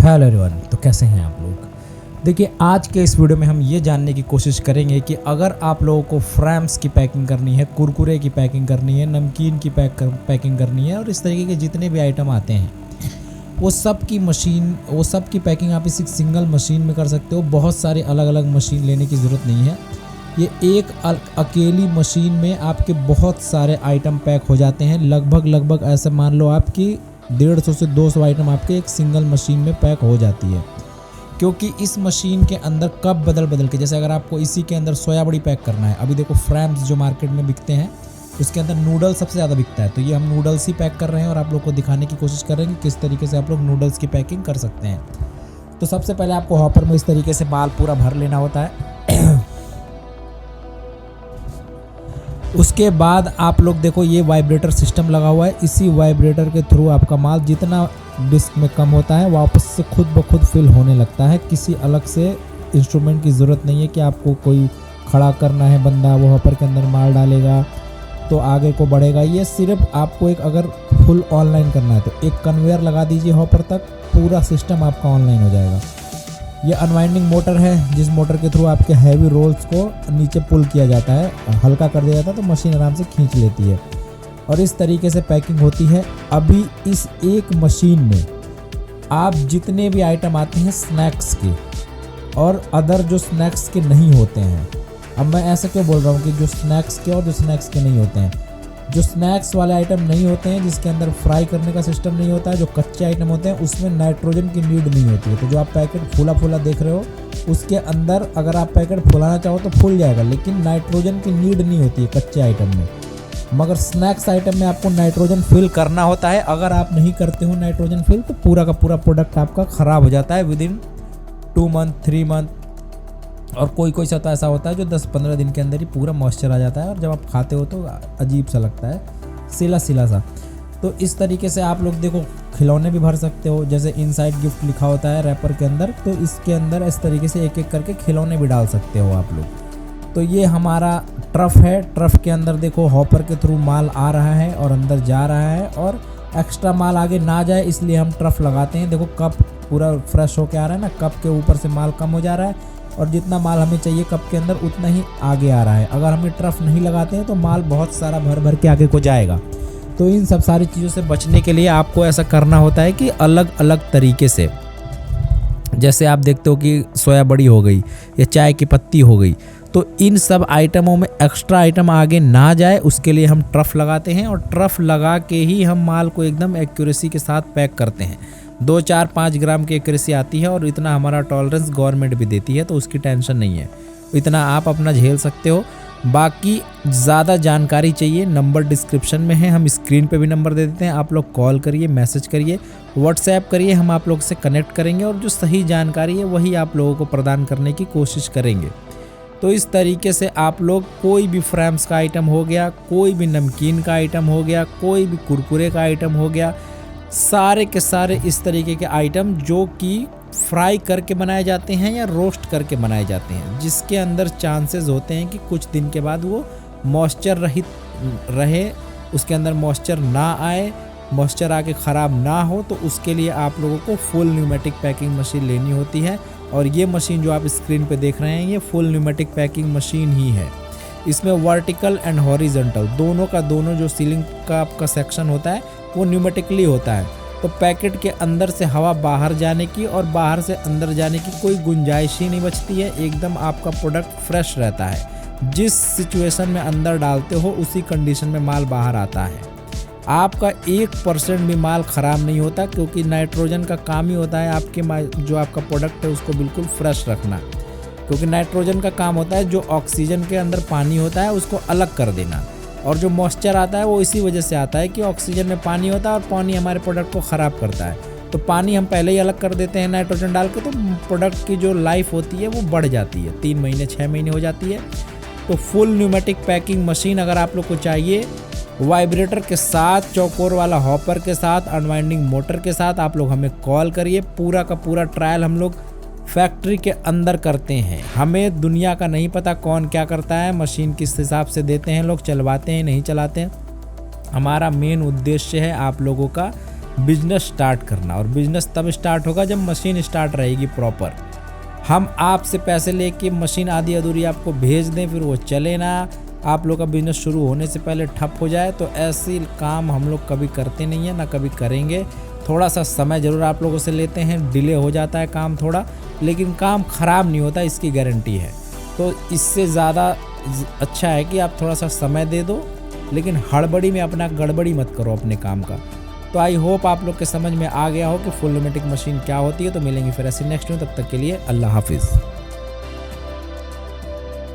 Hello everyone, तो कैसे हैं आप लोग। देखिए, आज के इस वीडियो में हम ये जानने की कोशिश करेंगे कि अगर आप लोगों को फ्रैम्स की पैकिंग करनी है, कुरकुरे की पैकिंग करनी है, नमकीन की पैकिंग करनी है और इस तरीके के जितने भी आइटम आते हैं वो सब की पैकिंग आप इसी सिंगल मशीन में कर सकते हो। बहुत सारी अलग अलग मशीन लेने की ज़रूरत नहीं है। ये एक अकेली मशीन में आपके बहुत सारे आइटम पैक हो जाते हैं। लगभग ऐसे मान लो आपकी 150 से 200 आइटम आपके एक सिंगल मशीन में पैक हो जाती है। क्योंकि इस मशीन के अंदर कप बदल के, जैसे अगर आपको इसी के अंदर सोया बड़ी पैक करना है, अभी देखो फ्रैम्स जो मार्केट में बिकते हैं उसके अंदर नूडल्स सबसे ज़्यादा बिकता है, तो ये हम नूडल्स ही पैक कर रहे हैं और आप लोग को दिखाने की कोशिश कर रहे हैं कि किस तरीके से आप लोग नूडल्स की पैकिंग कर सकते हैं। तो सबसे पहले आपको हॉपर में इस तरीके से माल पूरा भर लेना होता है। उसके बाद आप लोग देखो, ये वाइब्रेटर सिस्टम लगा हुआ है। इसी वाइब्रेटर के थ्रू आपका माल जितना डिस्क में कम होता है वापस से खुद ब खुद फिल होने लगता है। किसी अलग से इंस्ट्रूमेंट की ज़रूरत नहीं है कि आपको कोई खड़ा करना है बंदा, वो हॉपर के अंदर माल डालेगा तो आगे को बढ़ेगा। ये सिर्फ आपको एक अगर फुल ऑनलाइन करना है तो एक कन्वेयर लगा दीजिए हॉपर तक, पूरा सिस्टम आपका ऑनलाइन हो जाएगा। ये अनवाइंडिंग मोटर है, जिस मोटर के थ्रू आपके हैवी रोल्स को नीचे पुल किया जाता है, हल्का कर दिया जाता है तो मशीन आराम से खींच लेती है और इस तरीके से पैकिंग होती है। अभी इस एक मशीन में आप जितने भी आइटम आते हैं स्नैक्स के और अदर जो स्नैक्स के नहीं होते हैं, अब मैं ऐसा क्यों बोल रहा हूँ कि जो स्नैक्स के और जो स्नैक्स के नहीं होते हैं, जो स्नैक्स वाले आइटम नहीं होते हैं जिसके अंदर फ्राई करने का सिस्टम नहीं होता है, जो कच्चे आइटम होते हैं उसमें नाइट्रोजन की नीड नहीं होती है। तो जो आप पैकेट फूला देख रहे हो उसके अंदर अगर आप पैकेट फुलाना चाहो तो फूल जाएगा, लेकिन नाइट्रोजन की नीड नहीं होती है कच्चे आइटम में। मगर स्नैक्स आइटम में आपको नाइट्रोजन फिल करना होता है। अगर आप नहीं करते हो नाइट्रोजन फिल तो पूरा का पूरा प्रोडक्ट आपका ख़राब हो जाता है विदिन 2 मंथ 3 मंथ, और कोई सा तो ऐसा होता है जो 10-15 दिन के अंदर ही पूरा मॉइस्चर आ जाता है और जब आप खाते हो तो अजीब सा लगता है, सिला सा। तो इस तरीके से आप लोग देखो खिलौने भी भर सकते हो, जैसे इनसाइड गिफ्ट लिखा होता है रैपर के अंदर, तो इसके अंदर इस तरीके से एक एक करके खिलौने भी डाल सकते हो आप लोग। तो ये हमारा ट्रफ है। ट्रफ के अंदर देखो हॉपर के थ्रू माल आ रहा है और अंदर जा रहा है और एक्स्ट्रा माल आगे ना जाए इसलिए हम ट्रफ लगाते हैं। देखो कप पूरा फ्रेश होके आ रहा है ना, कप के ऊपर से माल कम हो जा रहा है और जितना माल हमें चाहिए कप के अंदर उतना ही आगे आ रहा है। अगर हमें ट्रफ नहीं लगाते हैं तो माल बहुत सारा भर के आगे को जाएगा। तो इन सब सारी चीज़ों से बचने के लिए आपको ऐसा करना होता है कि अलग अलग तरीके से, जैसे आप देखते हो कि सोया बड़ी हो गई या चाय की पत्ती हो गई, तो इन सब आइटमों में एक्स्ट्रा आइटम आगे ना जाए उसके लिए हम ट्रफ लगाते हैं और ट्रफ लगा के ही हम माल को एकदम एक्यूरेसी के साथ पैक करते हैं। 2, 4, 5 ग्राम की एक्यूरेसी आती है और इतना हमारा टॉलरेंस गवर्नमेंट भी देती है, तो उसकी टेंशन नहीं है, इतना आप अपना झेल सकते हो। बाकी ज़्यादा जानकारी चाहिए, नंबर डिस्क्रिप्शन में है, हम स्क्रीन पे भी नंबर दे देते हैं, आप लोग कॉल करिए, मैसेज करिए, व्हाट्सएप करिए, हम आप लोग से कनेक्ट करेंगे और जो सही जानकारी है वही आप लोगों को प्रदान करने की कोशिश करेंगे। तो इस तरीके से आप लोग कोई भी फ्रैम्स का आइटम हो गया, कोई भी नमकीन का आइटम हो गया, कोई भी कुरकुरे का आइटम हो गया, सारे के सारे इस तरीके के आइटम जो कि फ्राई करके बनाए जाते हैं या रोस्ट करके बनाए जाते हैं, जिसके अंदर चांसेस होते हैं कि कुछ दिन के बाद वो मॉइस्चर रहित रहे, उसके अंदर मॉइस्चर ना आए, मॉइस्चर आके ख़राब ना हो, तो उसके लिए आप लोगों को फुल न्यूमेटिक पैकिंग मशीन लेनी होती है। और ये मशीन जो आप स्क्रीन पे देख रहे हैं ये फुल न्यूमेटिक पैकिंग मशीन ही है। इसमें वर्टिकल एंड हॉरिजॉन्टल दोनों का दोनों जो सीलिंग का आपका सेक्शन होता है वो न्यूमेटिकली होता है, तो पैकेट के अंदर से हवा बाहर जाने की और बाहर से अंदर जाने की कोई गुंजाइश ही नहीं बचती है। एकदम आपका प्रोडक्ट फ्रेश रहता है, जिस सिचुएशन में अंदर डालते हो उसी कंडीशन में माल बाहर आता है। आपका 1% भी माल ख़राब नहीं होता, क्योंकि नाइट्रोजन का काम ही होता है आपके जो आपका प्रोडक्ट है उसको बिल्कुल फ्रेश रखना, क्योंकि नाइट्रोजन का काम होता है जो ऑक्सीजन के अंदर पानी होता है उसको अलग कर देना, और जो मॉइस्चर आता है वो इसी वजह से आता है कि ऑक्सीजन में पानी होता है और पानी हमारे प्रोडक्ट को ख़राब करता है। तो पानी हम पहले ही अलग कर देते हैं नाइट्रोजन डाल के, तो प्रोडक्ट की जो लाइफ होती है वो बढ़ जाती है, 3 महीने 6 महीने हो जाती है। तो फुल न्यूमेटिक पैकिंग मशीन अगर आप लोग को चाहिए, वाइब्रेटर के साथ, चौकोर वाला हॉपर के साथ, अनवाइंडिंग मोटर के साथ, आप लोग हमें कॉल करिए। पूरा का पूरा ट्रायल हम लोग फैक्ट्री के अंदर करते हैं। हमें दुनिया का नहीं पता कौन क्या करता है, मशीन किस हिसाब से देते हैं लोग, चलवाते हैं नहीं चलाते हैं। हमारा मेन उद्देश्य है आप लोगों का बिजनेस स्टार्ट करना। और बिजनेस तब स्टार्ट होगा जब मशीन स्टार्ट रहेगी प्रॉपर। हम आपसे पैसे लेके मशीन आधी अधूरी आपको भेज दें, फिर वो चले ना, आप लोग का बिजनेस शुरू होने से पहले ठप हो जाए, तो ऐसी काम हम लोग कभी करते नहीं हैं, ना कभी करेंगे। थोड़ा सा समय ज़रूर आप लोगों से लेते हैं, डिले हो जाता है काम थोड़ा, लेकिन काम ख़राब नहीं होता, इसकी गारंटी है। तो इससे ज़्यादा अच्छा है कि आप थोड़ा सा समय दे दो, लेकिन हड़बड़ी में अपना गड़बड़ी मत करो अपने काम का। तो आई होप आप लोग के समझ में आ गया हो कि फुल न्यूमेटिक मशीन क्या होती है। तो मिलेंगे फिर ऐसे नेक्स्ट में, तब तक के लिए अल्लाह हाफिज़।